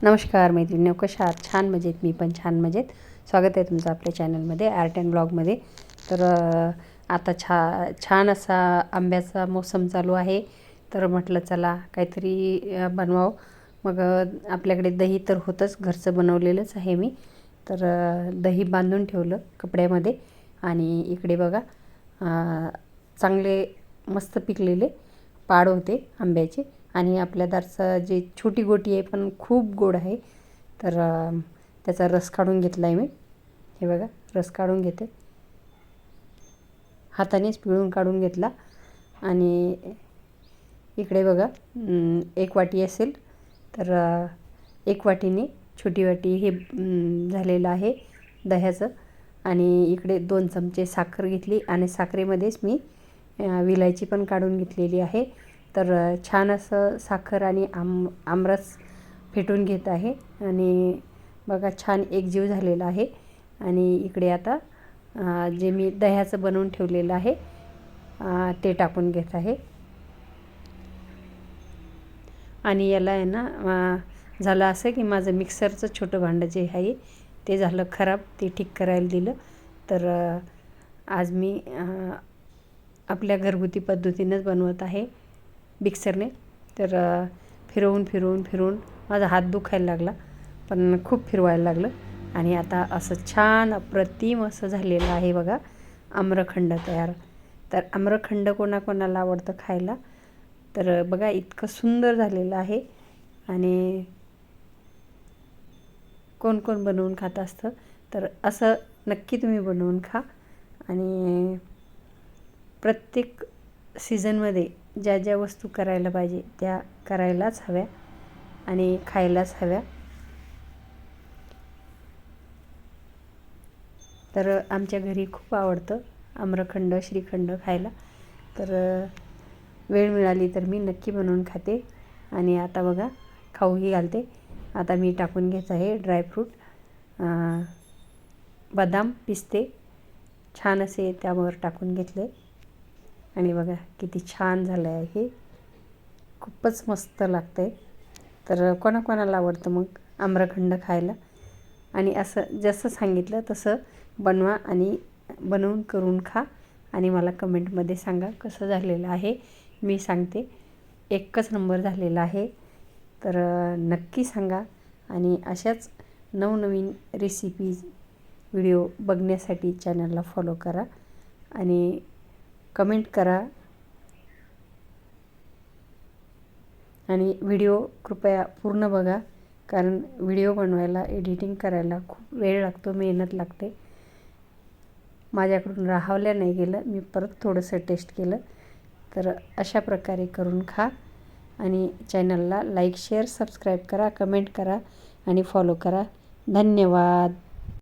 नमस्कार मैत्रिणी, कशा आहात? छान मजेत, मी पण छान मजेत. स्वागत आहे तुमचं आपल्या चॅनलमध्ये आर्ट अँड ब्लॉगमध्ये. तर आता छान असा आंब्याचा मोसम चालू आहे, तर म्हटलं चला काहीतरी बनवावं. मग आपल्याकडे दही तर होतंच, घरचं बनवलेलंच आहे मी. तर दही बांधून ठेवलं कपड्यामध्ये आणि इकडे बघा चांगले मस्त पिकलेले पाड होते आंब्याचे. आणि आपल्या दारचं जे छोटी गोटी आहे पण खूप गोड आहे, तर त्याचा रस काढून घेतला आहे मी. हे बघा, रस काढून घेते, हातानेच पिळून काढून घेतला. आणि इकडे बघा एक वाटी असेल तर एक वाटीने छोटी वाटी हे झालेलं आहे दह्याचं. आणि इकडे 2 चमचे साखर घेतली आणि साखरेमध्येच मी विलायची पण काढून घेतलेली आहे. तर छान असं साखर आणि आमरस फेटून घेत आहे आणि बघा छान एकजीव झालेला आहे. आणि इकडे आता जे मी दह्याचं बनवून ठेवलेलं आहे ते टाकून घेत आहे. आणि याला आहे ना झालं असं की माझं मिक्सरचं छोटं भांडं जे आहे ते झालं खराब, ते ठीक करायला दिलं. तर आज मी आपल्या घरगुती पद्धतीनंच बनवत आहे मिक्सरने. तर फिरवून माझा हात दुखायला लागला, पण खूप फिरवायला लागलं. आणि आता असं छान अप्रतिम असं झालेलं आहे बघा आम्रखंड तयार. तर आम्रखंड कोणाकोणाला आवडतं खायला, तर बघा इतकं सुंदर झालेलं आहे. आणि कोण कोण बनवून खात असतं, तर असं नक्की तुम्ही बनवून खा. आणि प्रत्येक सीझनमध्ये ज्या ज्या वस्तू करायला पाहिजे त्या करायलाच हव्या आणि खायलाच हव्या. तर आमच्या घरी खूप आवडतं आम्रखंड, श्रीखंड खायला. तर वेळ मिळाली तर मी नक्की बनवून खाते. आणि आता बघा खाऊही घालते. आता मी टाकून घेत आहे ड्रायफ्रूट, बदाम, पिस्ते छान असे त्यावर टाकून घेतले. आणि बघा किती छान झालं आहे, हे खूपच मस्त लागतं आहे. तर कोणाकोणाला आवडतं मग आम्रखंड खायला. आणि असं जसं सांगितलं तसं बनवा आणि बनवून करून खा आणि मला कमेंटमध्ये सांगा कसं झालेलं आहे. मी सांगते एकच नंबर झालेला आहे. तर नक्की सांगा. आणि अशाच नवनवीन रेसिपीज व्हिडिओ बघण्यासाठी चॅनलला फॉलो करा आणि कमेंट करा. आणि व्हिडिओ कृपया पूर्ण बघा, कारण व्हिडिओ बनवायला, एडिटिंग करायला खूप वेळ लागतो, मेहनत लागते. माझ्याकडून राहवल्या नाही गेलं, मी परत थोडंसं टेस्ट केलं. तर अशा प्रकारे करून खा. आणि चॅनलला लाईक, शेअर, सबस्क्राईब करा, कमेंट करा आणि फॉलो करा. धन्यवाद.